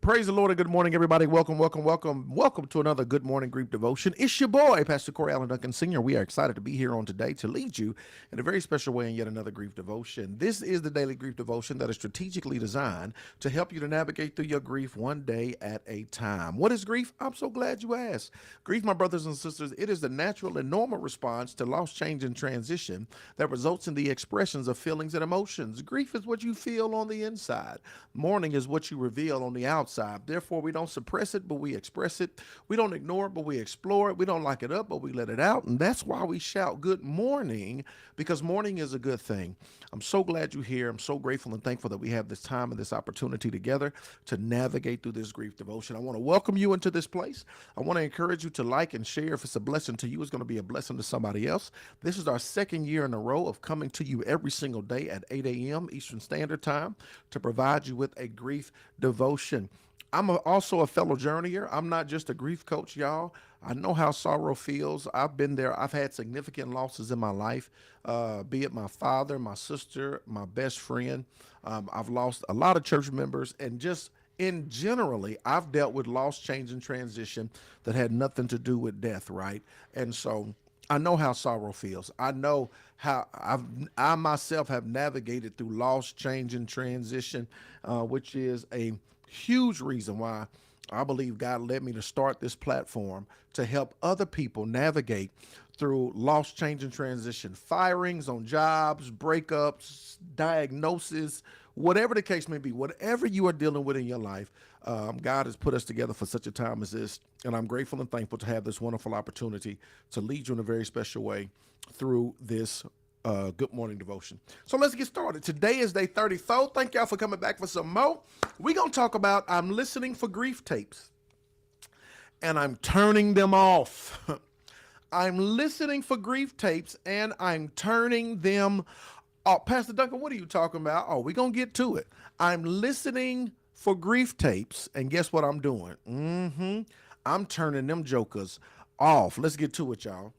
Praise the Lord and good morning, everybody. Welcome to another Good Morning Grief Devotion. It's your boy, Pastor Corey Allen Duncan Sr. We are excited to be here on today to lead you in a very special way in yet another grief devotion. This is the daily grief devotion that is strategically designed to help you to navigate through your grief one day at a time. What is grief? I'm so glad you asked. Grief, my brothers and sisters, it is the natural and normal response to loss, change, and transition that results in the expressions of feelings and emotions. Grief is what you feel on the inside. Mourning is what you reveal on the outside. Therefore, we don't suppress it, but we express it. We don't ignore it, but we explore it. We don't lock it up, but we let it out. And that's why we shout good morning, because morning is a good thing. I'm so glad you're here. I'm so grateful and thankful that we have this time and this opportunity together to navigate through this grief devotion. I want to welcome you into this place. I want to encourage you to like and share. If it's a blessing to you, it's going to be a blessing to somebody else. This is our second year in a row of coming to you every single day at 8 a.m. Eastern Standard Time to provide you with a grief devotion. I'm also a fellow journeyer. I'm not just a grief coach, y'all. I know how sorrow feels. I've been there. I've had significant losses in my life, be it my father, my sister, my best friend. I've lost a lot of church members, and just in generally, I've dealt with loss, change, and transition that had nothing to do with death, right? And so I know how sorrow feels. I know how I myself have navigated through loss, change, and transition, which is a huge reason why I believe God led me to start this platform to help other people navigate through loss, change, and transition, firings on jobs, breakups, diagnosis, whatever the case may be, whatever you are dealing with in your life. God has put us together for such a time as this, and I'm grateful and thankful to have this wonderful opportunity to lead you in a very special way through this Good Morning Devotion. So let's get started. Today is day 34. Thank y'all for coming back for some more. We're going to talk about I'm listening for grief tapes and I'm turning them off. I'm listening for grief tapes and I'm turning them off. Pastor Duncan, what are you talking about? Oh, we're going to get to it. I'm listening for grief tapes, and guess what I'm doing? I'm turning them jokers off. Let's get to it, y'all.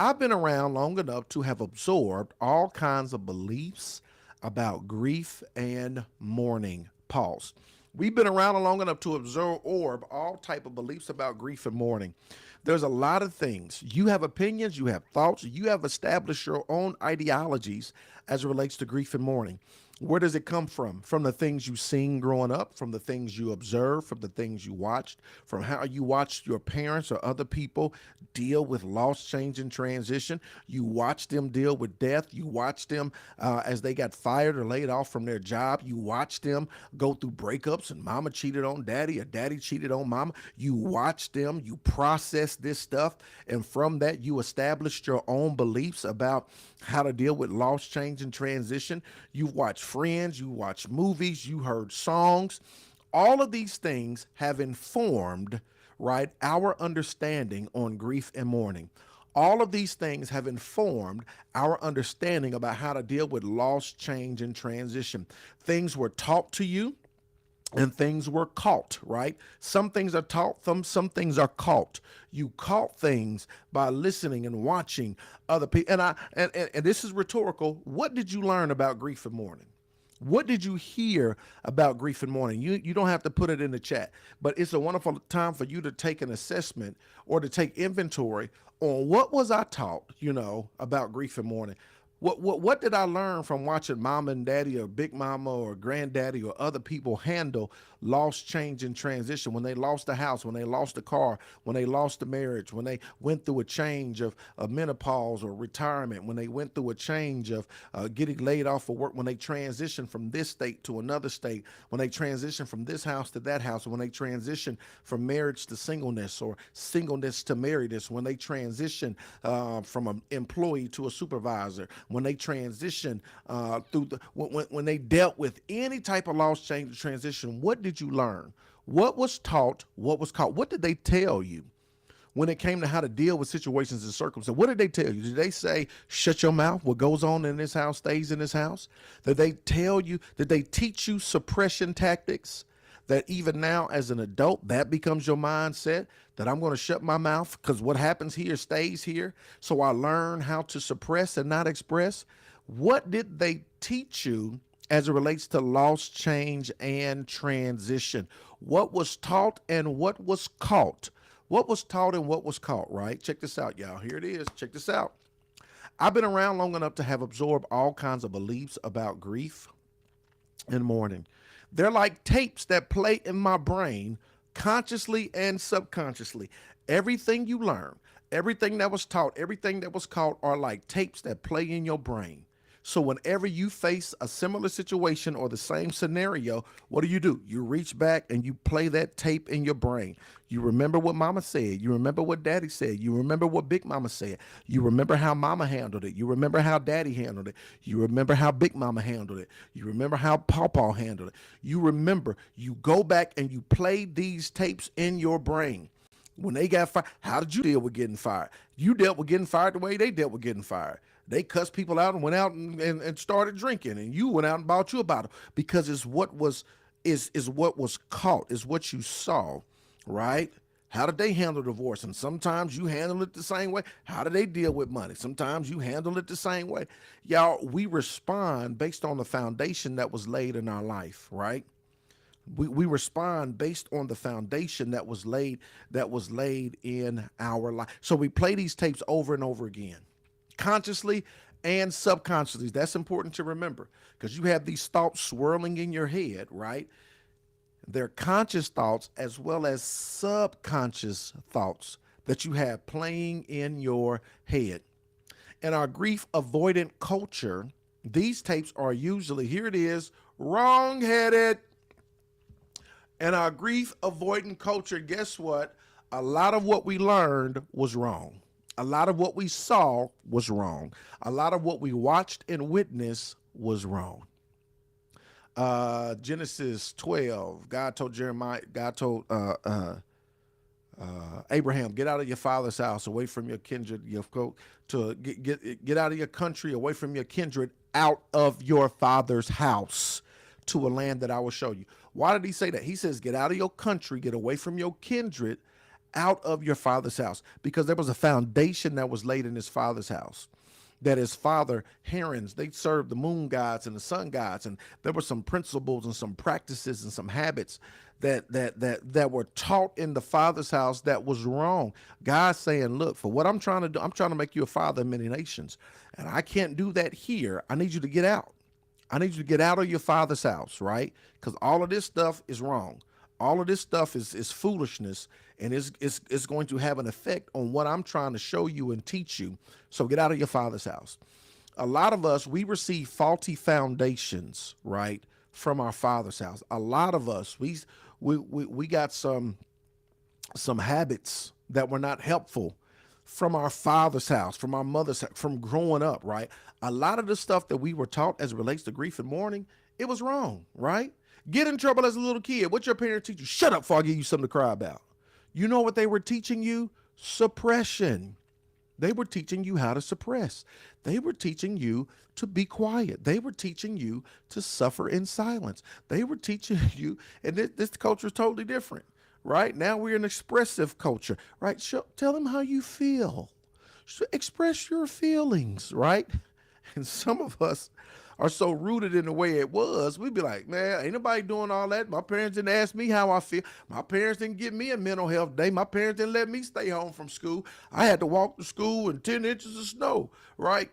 I've been around long enough to have absorbed all kinds of beliefs about grief and mourning. Pause. We've been around long enough to absorb all type of beliefs about grief and mourning. There's a lot of things. You have opinions, you have thoughts, you have established your own ideologies as it relates to grief and mourning. Where does it come from? From the things you've seen growing up, from the things you observed, from the things you watched, from how you watched your parents or other people deal with loss, change, and transition. You watched them deal with death. You watched them as they got fired or laid off from their job. You watched them go through breakups and mama cheated on daddy or daddy cheated on mama. You watched them. You processed this stuff. And from that, you established your own beliefs about how to deal with loss, change, and transition. You watched Friends, you watched movies, you heard songs. All of these things have informed, right, our understanding on grief and mourning. All of these things have informed our understanding about how to deal with loss, change, and transition. Things were taught to you and things were caught, right? Some things are taught, some things are caught. You caught things by listening and watching other people. And this is rhetorical. What did you learn about grief and mourning? What did you hear about grief and mourning? You don't have to put it in the chat, but it's a wonderful time for you to take an assessment or to take inventory on what was I taught, about grief and mourning. What did I learn from watching mama and daddy or big mama or granddaddy or other people handle loss, change, and transition when they lost a house, when they lost a car, when they lost a marriage, when they went through a change of menopause or retirement, when they went through a change of getting laid off of work, when they transitioned from this state to another state, when they transitioned from this house to that house, when they transitioned from marriage to singleness or singleness to marriedness, when they transitioned from an employee to a supervisor, when they transitioned when they dealt with any type of loss, change, or transition. What did you learn? What was taught? What was caught? What did they tell you when it came to how to deal with situations and circumstances? What did they tell you? Did they say, shut your mouth? What goes on in this house stays in this house? Did they tell you, did they teach you suppression tactics? That even now as an adult, that becomes your mindset, that I'm going to shut my mouth because what happens here stays here. So I learn how to suppress and not express. What did they teach you as it relates to loss, change, and transition. What was taught and what was caught. What was taught and what was caught, right? Check this out, y'all. Here it is. Check this out. I've been around long enough to have absorbed all kinds of beliefs about grief and mourning. They're like tapes that play in my brain consciously and subconsciously. Everything you learn, everything that was taught, everything that was caught are like tapes that play in your brain. So whenever you face a similar situation or the same scenario, what do? You reach back and you play that tape in your brain. You remember what mama said. You remember what daddy said. You remember what big mama said. You remember how mama handled it. You remember how daddy handled it. You remember how big mama handled it. You remember how pawpaw handled it. You remember, you go back and you play these tapes in your brain. When they got fired, how did you deal with getting fired? You dealt with getting fired the way they dealt with getting fired. They cussed people out and went out and started drinking, and you went out and bought you a bottle because it's what was what was caught, is what you saw, right? How did they handle divorce? And sometimes you handle it the same way. How do they deal with money? Sometimes you handle it the same way. Y'all, we respond based on the foundation that was laid in our life, right? We respond based on the foundation that was laid in our life. So we play these tapes over and over again, consciously and subconsciously. That's important to remember because you have these thoughts swirling in your head, right? They're conscious thoughts as well as subconscious thoughts that you have playing in your head. In our grief avoidant culture, these tapes are usually, here it is, wrong-headed. In our grief avoidant culture, guess what? A lot of what we learned was wrong. A lot of what we saw was wrong. A lot of what we watched and witnessed was wrong. Genesis 12, God told Abraham, get out of your father's house, away from your kindred, get out of your country, away from your kindred, out of your father's house to a land that I will show you. Why did he say that? He says, get out of your country, get away from your kindred, out of your father's house, because there was a foundation that was laid in his father's house. That his father, Herons, they served the moon gods and the sun gods, and there were some principles and some practices and some habits that were taught in the father's house that was wrong. God's saying, look, for what I'm trying to do, I'm trying to make you a father of many nations, and I can't do that here. I need you to get out. I need you to get out of your father's house, right? Because all of this stuff is wrong. All of this stuff is foolishness, and it's going to have an effect on what I'm trying to show you and teach you. So get out of your father's house. A lot of us, we receive faulty foundations, right, from our father's house. A lot of us, we got some habits that were not helpful from our father's house, from our mother's house, from growing up, right? A lot of the stuff that we were taught as it relates to grief and mourning, it was wrong, right? Get in trouble as a little kid. What's your parents teach you? Shut up before I give you something to cry about. You know what they were teaching you? Suppression. They were teaching you how to suppress. They were teaching you to be quiet. They were teaching you to suffer in silence. They were teaching you, and this culture is totally different, right? Now we're an expressive culture, right? Tell them how you feel. Express your feelings, right? And some of us are so rooted in the way it was, we'd be like, man, ain't nobody doing all that. My parents didn't ask me how I feel. My parents didn't give me a mental health day. My parents didn't let me stay home from school. I had to walk to school in 10 inches of snow, right?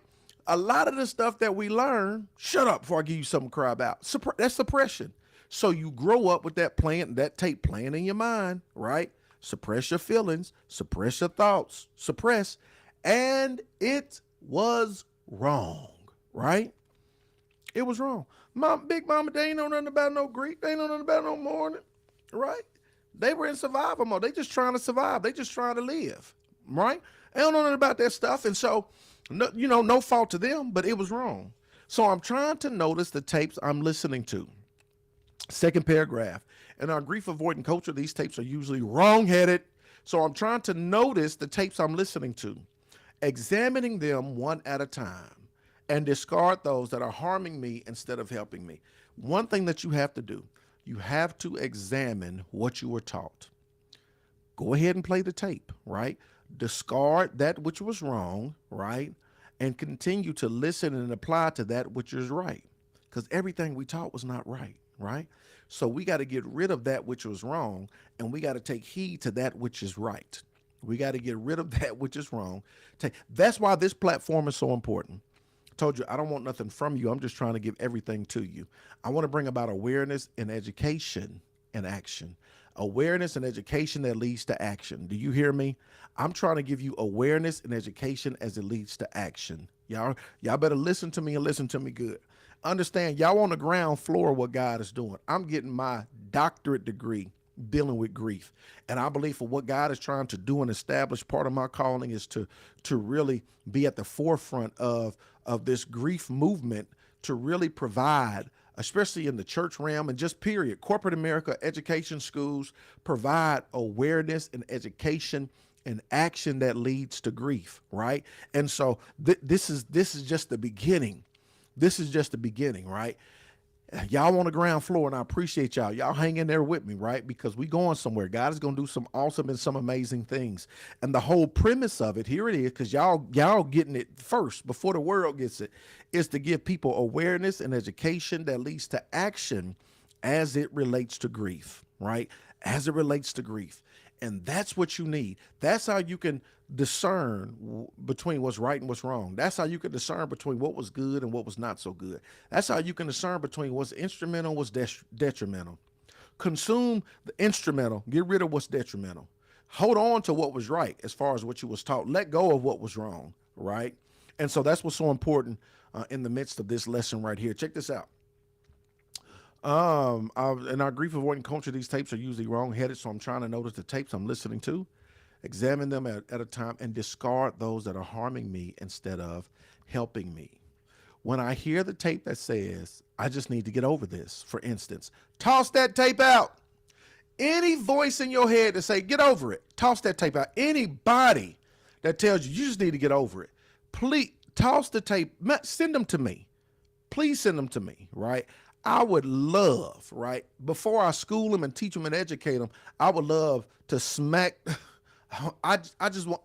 A lot of the stuff that we learn, shut up before I give you something to cry about. That's suppression. So you grow up with that tape playing in your mind, right? Suppress your feelings, suppress your thoughts, suppress. And it was wrong, right? It was wrong. Big mama, they ain't know nothing about no grief. They ain't know nothing about no mourning, right? They were in survival mode. They just trying to survive. They just trying to live, right? They don't know nothing about that stuff. And so, no fault to them, but it was wrong. So I'm trying to notice the tapes I'm listening to. Second paragraph. In our grief avoidant culture, these tapes are usually wrong-headed. So I'm trying to notice the tapes I'm listening to, examining them one at a time, and discard those that are harming me instead of helping me. One thing that you have to do, you have to examine what you were taught. Go ahead and play the tape, right? Discard that which was wrong, right? And continue to listen and apply to that which is right. because everything we taught was not right, right? So we got to get rid of that which was wrong, and we got to take heed to that which is right. We got to get rid of that which is wrong. That's why this platform is so important. I told you, I don't want nothing from you. I'm just trying to give everything to you. I want to bring about awareness and education and action. Awareness and education that leads to action. Do you hear me? I'm trying to give you awareness and education as it leads to action. Y'all better listen to me and listen to me good. Understand, y'all on the ground floor of what God is doing. I'm getting my doctorate degree dealing with grief. And I believe for what God is trying to do and establish, part of my calling is to really be at the forefront of this grief movement, to really provide, especially in the church realm and just period, corporate America, education, schools, provide awareness and education and action that leads to grief, right? And so this is just the beginning. This is just the beginning, right? Y'all on the ground floor, and I appreciate y'all. Y'all hang in there with me, right? Because we going somewhere. God is going to do some awesome and some amazing things. And the whole premise of it, here it is, because y'all getting it first before the world gets it, is to give people awareness and education that leads to action as it relates to grief, right? As it relates to grief. And that's what you need. That's how you can discern between what's right and what's wrong. That's how you can discern between what was good and what was not so good. That's how you can discern between what's instrumental and what's detrimental. Consume the instrumental, get rid of what's detrimental. Hold on to what was right as far as what you was taught. Let go of what was wrong, right? And so that's what's so important in the midst of this lesson right here. Check this out. In our grief avoiding culture, these tapes are usually wrong-headed, so I'm trying to notice the tapes I'm listening to, examine them at a time, and discard those that are harming me instead of helping me. When I hear the tape that says, I just need to get over this, for instance, toss that tape out. Any voice in your head that say, get over it, toss that tape out. Anybody that tells you, you just need to get over it, please toss the tape, send them to me. Please send them to me, right? I would love, right, before I school them and teach them and educate them, I would love to smack. I just want,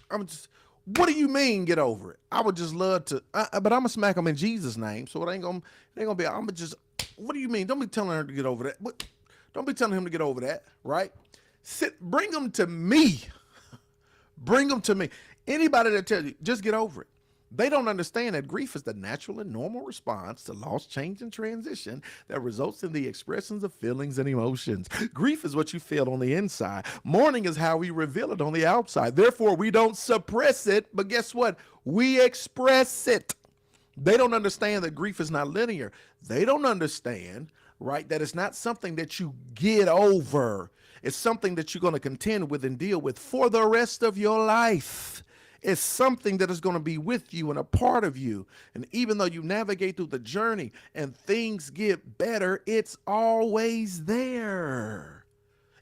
what do you mean get over it? I would just love to, but I'm going to smack them in Jesus' name. So it ain't going to be, I'm just, what do you mean? Don't be telling her to get over that. Don't be telling him to get over that, right? Bring them to me. Bring them to me. Anybody that tells you, just get over it. They don't understand that grief is the natural and normal response to loss, change, and transition that results in the expressions of feelings and emotions. Grief is what you feel on the inside. Mourning is how we reveal it on the outside. Therefore, we don't suppress it, but guess what? We express it. They don't understand that grief is not linear. They don't understand, right, that it's not something that you get over. It's something that you're going to contend with and deal with for the rest of your life. It's something that is going to be with you and a part of you. And even though you navigate through the journey and things get better, it's always there.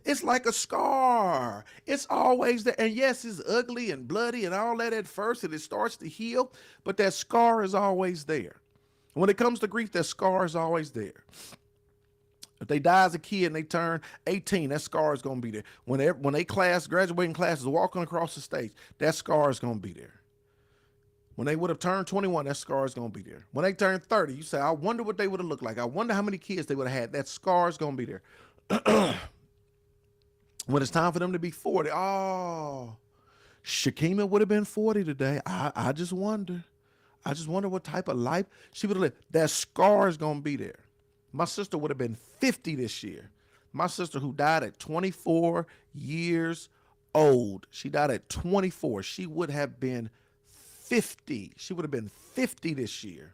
It's like a scar. It's always there. And yes, it's ugly and bloody and all that at first, and it starts to heal, but that scar is always there. When it comes to grief, that scar is always there. If they die as a kid and they turn 18, that scar is going to be there. When they graduating classes, walking across the stage, that scar is going to be there. When they would have turned 21, that scar is going to be there. When they turn 30, you say, I wonder what they would have looked like. I wonder how many kids they would have had. That scar is going to be there. When it's time for them to be 40, Shakima would have been 40 today. I just wonder. I just wonder what type of life she would have lived. That scar is going to be there. My sister would have been 50 this year. My sister, who died at 24 years old, she died at 24. She would have been 50. She would have been 50 this year.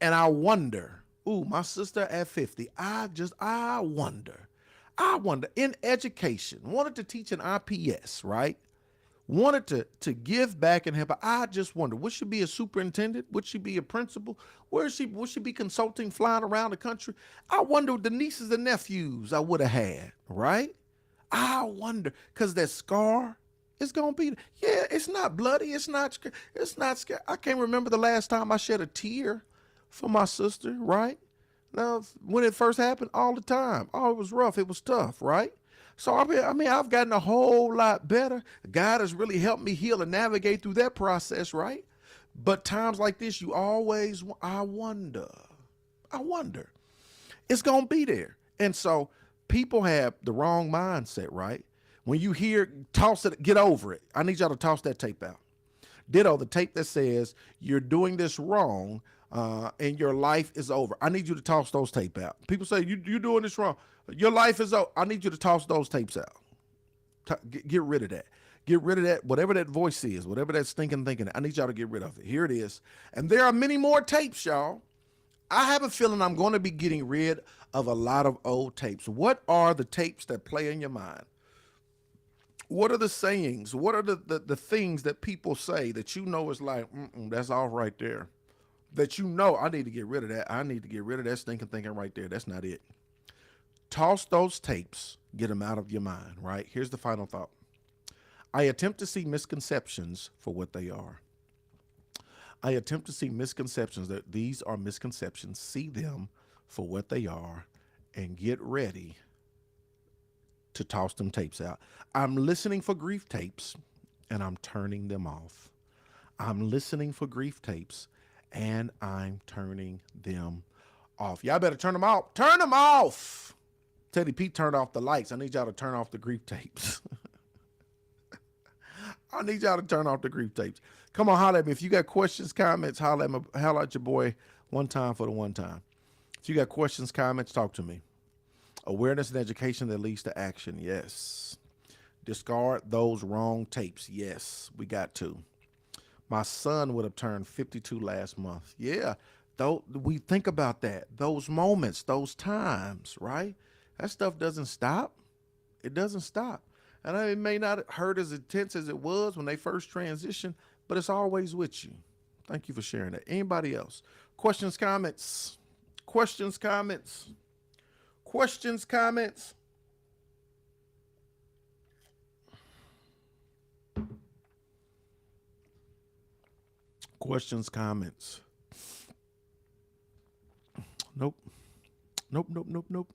And I wonder, my sister at 50, I wonder, in education, wanted to teach an IPS, right? Wanted to give back and help. I just wonder, would she be a superintendent? Would she be a principal? Would she be consulting, flying around the country? I wonder the nieces and nephews I would have had, right? I wonder, because that scar is going to be, it's not bloody. It's not scary. I can't remember the last time I shed a tear for my sister, right? Now, when it first happened, all the time. Oh, it was rough. It was tough, right? So, I've gotten a whole lot better. God has really helped me heal and navigate through that process, right? But times like this, I wonder. I wonder. It's going to be there. And so people have the wrong mindset, right? When you hear, toss it, get over it. I need y'all to toss that tape out. Ditto, the tape that says you're doing this wrong and your life is over. I need you to toss those tape out. People say, you're doing this wrong. Your life is over. I need you to toss those tapes out. Get rid of that. Get rid of that, whatever that voice is, whatever that stinking thinking. I need y'all to get rid of it. Here it is. And there are many more tapes, y'all. I have a feeling I'm going to be getting rid of a lot of old tapes. What are the tapes that play in your mind? What are the sayings? What are the things that people say that you know is like, that's all right there? That you know, I need to get rid of that. I need to get rid of that stinking thinking right there. That's not it. Toss those tapes. Get them out of your mind, right? Here's the final thought. I attempt to see misconceptions for what they are. I attempt to see misconceptions, that these are misconceptions, see them for what they are, and get ready to toss them tapes out. I'm listening for grief tapes, and I'm turning them off. I'm listening for grief tapes, and I'm turning them off. Y'all better turn them off. Turn them off. Teddy Pete turned off the lights. I need y'all to turn off the grief tapes. I need y'all to turn off the grief tapes. Come on, holler at me. If you got questions, comments, holler at your boy one time for the one time. If you got questions, comments, talk to me. Awareness and education that leads to action. Yes. Discard those wrong tapes. Yes, we got to. My son would have turned 52 last month. Yeah. Though we think about that, those moments, those times, right? That stuff doesn't stop. It doesn't stop. And it may not hurt as intense as it was when they first transitioned, but it's always with you. Thank you for sharing that. Anybody else? Questions, comments? Questions, comments? Questions, comments? Questions, comments? Nope. Nope, nope, nope, nope.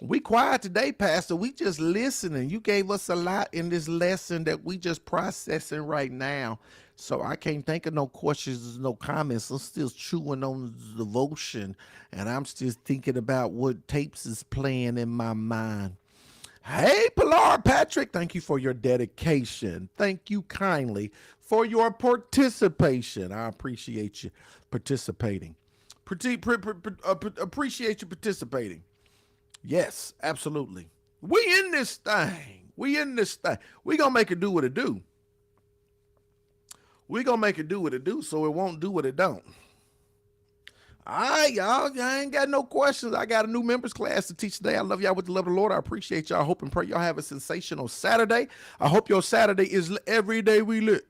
We quiet today, Pastor. We just listening. You gave us a lot in this lesson that we just processing right now. So I can't think of no questions, no comments. I'm still chewing on the devotion, and I'm still thinking about what tapes is playing in my mind. Hey, Pilar Patrick, thank you for your dedication. Thank you kindly for your participation. I appreciate you participating. Appreciate you participating. Yes, absolutely. We in this thing. We in this thing. We gonna make it do what it do. We gonna make it do what it do, so it won't do what it don't. All right, y'all. I ain't got no questions. I got a new members class to teach today. I love y'all with the love of the Lord. I appreciate y'all. I hope and pray y'all have a sensational Saturday. I hope your Saturday is every day we lit.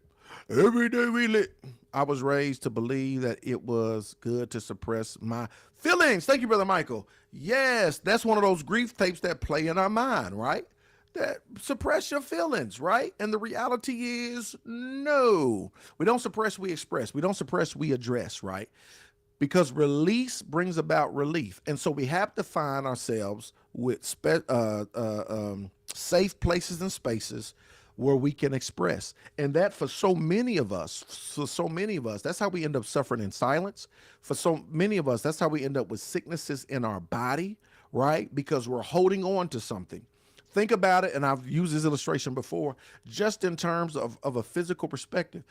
Every day we lit. I was raised to believe that it was good to suppress my feelings. Thank you, Brother Michael. Yes, that's one of those grief tapes that play in our mind, right? That suppress your feelings, right? And the reality is, no. We don't suppress, we express. We don't suppress, we address, right? Because release brings about relief. And so we have to find ourselves with safe places and spaces where we can express. And that for so many of us, that's how we end up suffering in silence. For so many of us, that's how we end up with sicknesses in our body, right? Because we're holding on to something. Think about it, and I've used this illustration before, just in terms of a physical perspective.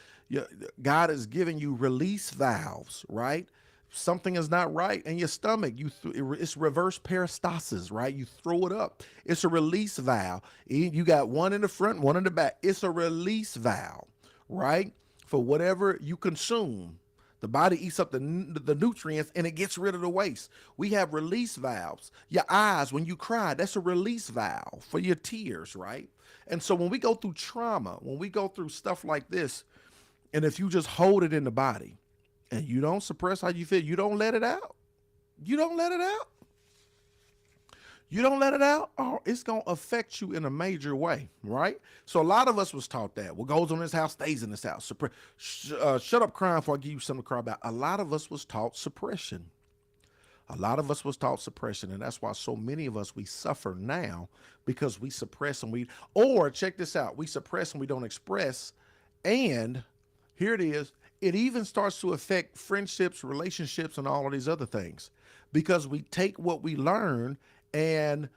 God is giving you release valves, right? Something is not right in your stomach. It's reverse peristalsis, right? You throw it up. It's a release valve. You got one in the front, one in the back. It's a release valve, right? For whatever you consume. The body eats up the nutrients and it gets rid of the waste. We have release valves. Your eyes, when you cry, that's a release valve for your tears, right? And so when we go through trauma, when we go through stuff like this, and if you just hold it in the body, and you don't suppress how you feel, you don't let it out. You don't let it out. You don't let it out, or it's going to affect you in a major way, right? So a lot of us was taught that. What goes on in this house stays in this house. Shut up crying before I give you something to cry about. A lot of us was taught suppression. A lot of us was taught suppression, and that's why so many of us, we suffer now because we suppress or check this out, we suppress and we don't express, and here it is, It even starts to affect friendships, relationships, and all of these other things because we take what we learn and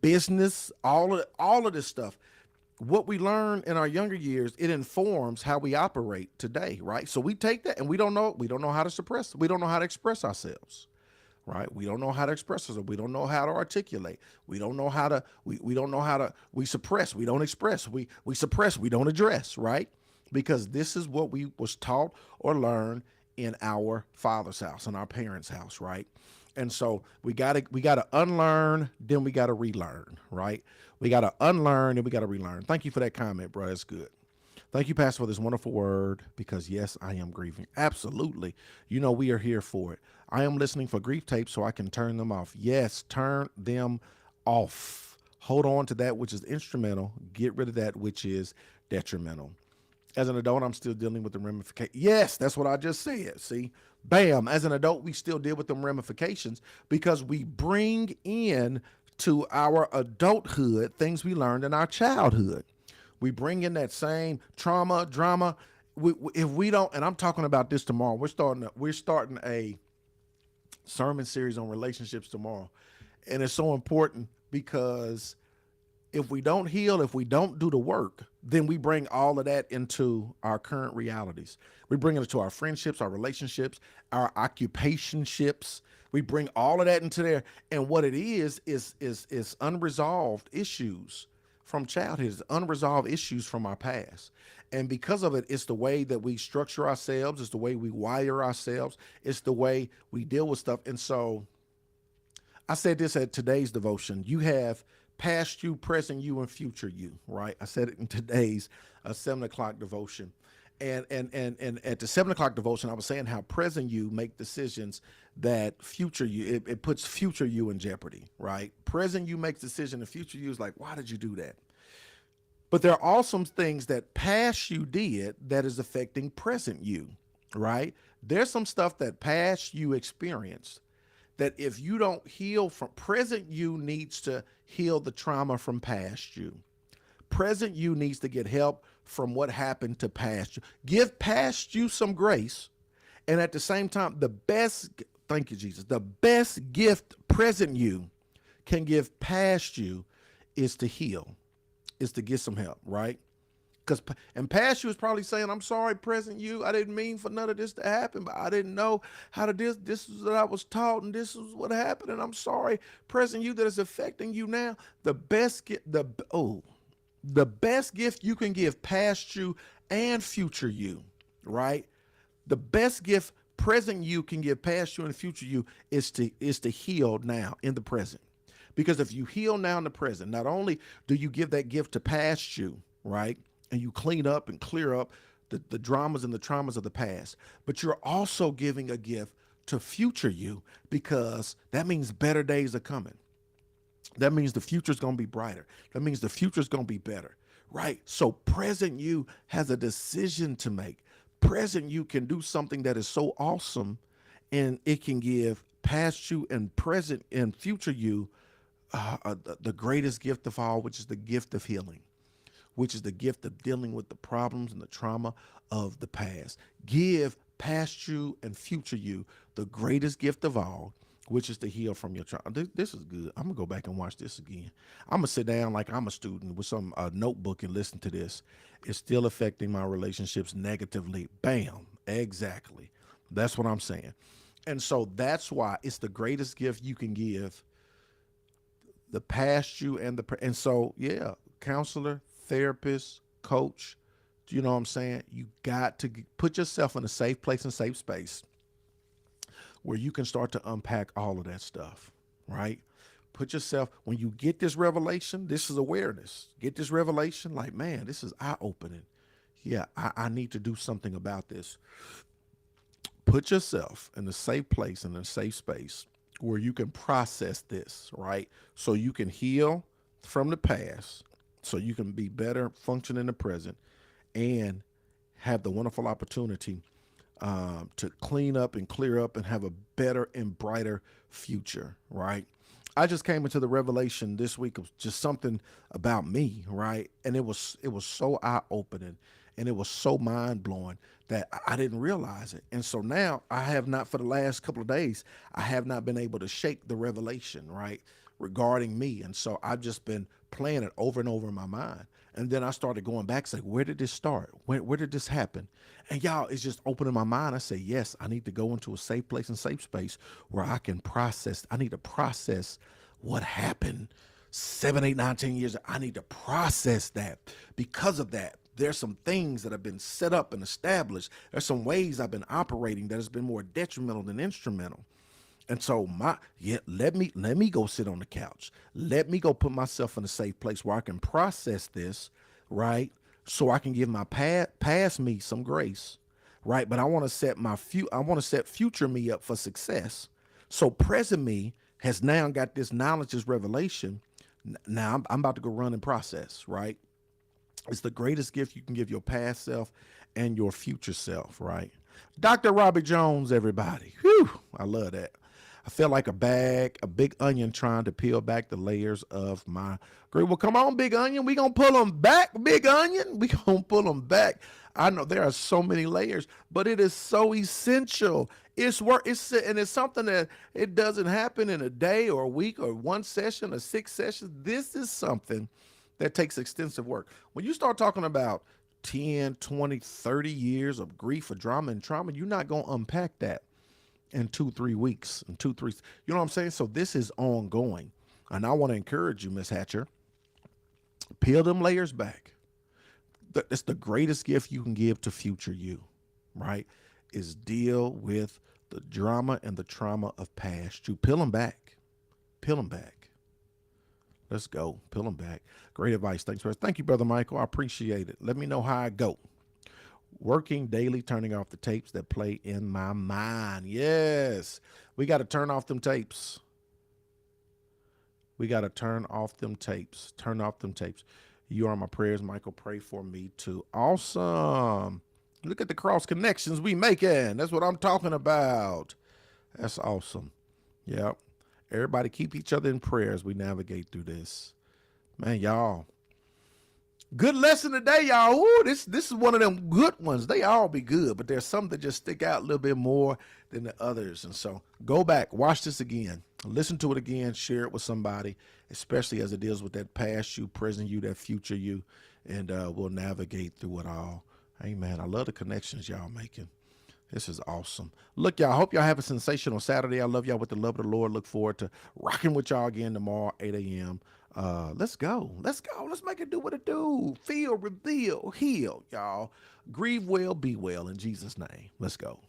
business, all of this stuff. What we learn in our younger years, it informs how we operate today, right? So we take that and we don't know how to suppress, we don't know how to express ourselves, right? We don't know how to express ourselves. We don't know how to articulate. We don't know how to, we suppress, we don't express, we suppress, we don't address, right? Because this is what we was taught or learned in our father's house, in our parents' house, right? And so we gotta unlearn, then we gotta relearn, right? We gotta unlearn and we gotta relearn. Thank you for that comment, bro. That's good. Thank you, Pastor, for this wonderful word because, yes, I am grieving. Absolutely. You know, we are here for it. I am listening for grief tapes so I can turn them off. Yes, turn them off. Hold on to that which is instrumental. Get rid of that which is detrimental. As an adult, I'm still dealing with the ramifications. Yes, that's what I just said. See, bam. As an adult, we still deal with them ramifications because we bring in to our adulthood things we learned in our childhood. We bring in that same trauma, drama. If we don't, and I'm talking about this tomorrow. We're starting a sermon series on relationships tomorrow, and it's so important because if we don't heal, if we don't do the work, then we bring all of that into our current realities. We bring it into our friendships, our relationships, our occupationships. We bring all of that into there. And what it is unresolved issues from childhood, it's unresolved issues from our past. And because of it, it's the way that we structure ourselves, it's the way we wire ourselves, it's the way we deal with stuff. And so I said this at today's devotion. You have past you, present you, and future you, right? I said it in today's 7 o'clock devotion. And at the 7 o'clock devotion, I was saying how present you make decisions that future you, it puts future you in jeopardy, right? Present you makes decision, and future you is like, why did you do that? But there are also things that past you did that is affecting present you, right? There's some stuff that past you experienced that if you don't heal from, present you needs to heal the trauma from past you. Present you needs to get help from what happened to past you. Give past you some grace. And at the same time, thank you, Jesus, the best gift present you can give past you is to heal, is to get some help, right? And past you is probably saying, I'm sorry, present you, I didn't mean for none of this to happen, but I didn't know how to this is what I was taught, and this is what happened, and I'm sorry. Present you that is affecting you now. The best gift you can give past you and future you, right? The best gift present you can give past you and future you is to heal now in the present. Because if you heal now in the present, not only do you give that gift to past you, right? And you clean up and clear up the dramas and the traumas of the past, but you're also giving a gift to future you because that means better days are coming. That means the future's going to be brighter. That means the future's going to be better, right? So present you has a decision to make. Present you can do something that is so awesome, and it can give past you and present and future you the greatest gift of all, which is the gift of healing, which is the gift of dealing with the problems and the trauma of the past. Give past you and future you the greatest gift of all, which is to heal from your trauma. This is good. I'm going to go back and watch this again. I'm going to sit down like I'm a student with some notebook and listen to this. It's still affecting my relationships negatively. Bam. Exactly. That's what I'm saying. And so that's why it's the greatest gift you can give, the past you and so, yeah, counselor, therapist, coach, you know what I'm saying? You got to put yourself in a safe place and safe space where you can start to unpack all of that stuff, right? Put yourself, when you get this revelation, this is awareness. Get this revelation, like, man, this is eye-opening. Yeah, I need to do something about this. Put yourself in a safe place, in a safe space where you can process this, right? So you can heal from the past, so you can be better, function in the present, and have the wonderful opportunity to clean up and clear up and have a better and brighter future, right? I just came into the revelation this week of just something about me, right? And it was so eye-opening. And it was so mind blowing that I didn't realize it. And so now I have not, for the last couple of days, I have not been able to shake the revelation, right, regarding me. And so I've just been playing it over and over in my mind. And then I started going back, saying, where did this start? Where did this happen? And y'all, it's just opening my mind. I say, yes, I need to go into a safe place and safe space where I can process. I need to process what happened 7, 8, 9, 10 years. I need to process that. Because of that, there's some things that have been set up and established. There's some ways I've been operating that has been more detrimental than instrumental. And so let me go sit on the couch. Let me go put myself in a safe place where I can process this, right? So I can give my past me some grace, right? But I want to set future me up for success. So present me has now got this knowledge, this revelation. Now I'm about to go run and process, right? It's the greatest gift you can give your past self and your future self, right? Dr. Robbie Jones, everybody. Whew, I love that. I feel like a big onion trying to peel back the layers of my grief. Well, come on, big onion. We gonna pull them back, big onion. We gonna pull them back. I know there are so many layers, but it is so essential. It's work. And it's something that it doesn't happen in a day or a week or one session or 6 sessions. This is something that takes extensive work. When you start talking about 10, 20, 30 years of grief or drama and trauma, you're not going to unpack that in 2-3 weeks, in 2-3, you know what I'm saying? So this is ongoing. And I want to encourage you, Miss Hatcher, peel them layers back. That's the greatest gift you can give to future you, right? Is deal with the drama and the trauma of past you. Peel them back. Peel them back. Let's go. Peel them back. Great advice. Thanks, Chris. Thank you, Brother Michael. I appreciate it. Let me know how I go. Working daily, turning off the tapes that play in my mind. Yes. We got to turn off them tapes. We got to turn off them tapes. Turn off them tapes. You are my prayers, Michael. Pray for me too. Awesome. Look at the cross connections we making. That's what I'm talking about. That's awesome. Yep. Everybody keep each other in prayer as we navigate through this. Man, y'all. Good lesson today, y'all. Ooh, this is one of them good ones. They all be good, but there's some that just stick out a little bit more than the others. And so go back, watch this again, listen to it again, share it with somebody, especially as it deals with that past you, present you, that future you, and we'll navigate through it all. Amen. I love the connections y'all making. This is awesome. Look, y'all, hope y'all have a sensational Saturday. I love y'all with the love of the Lord. Look forward to rocking with y'all again tomorrow, 8 a.m. Let's go. Let's go. Let's make it do what it do. Feel, reveal, heal, y'all. Grieve well, be well in Jesus' name. Let's go.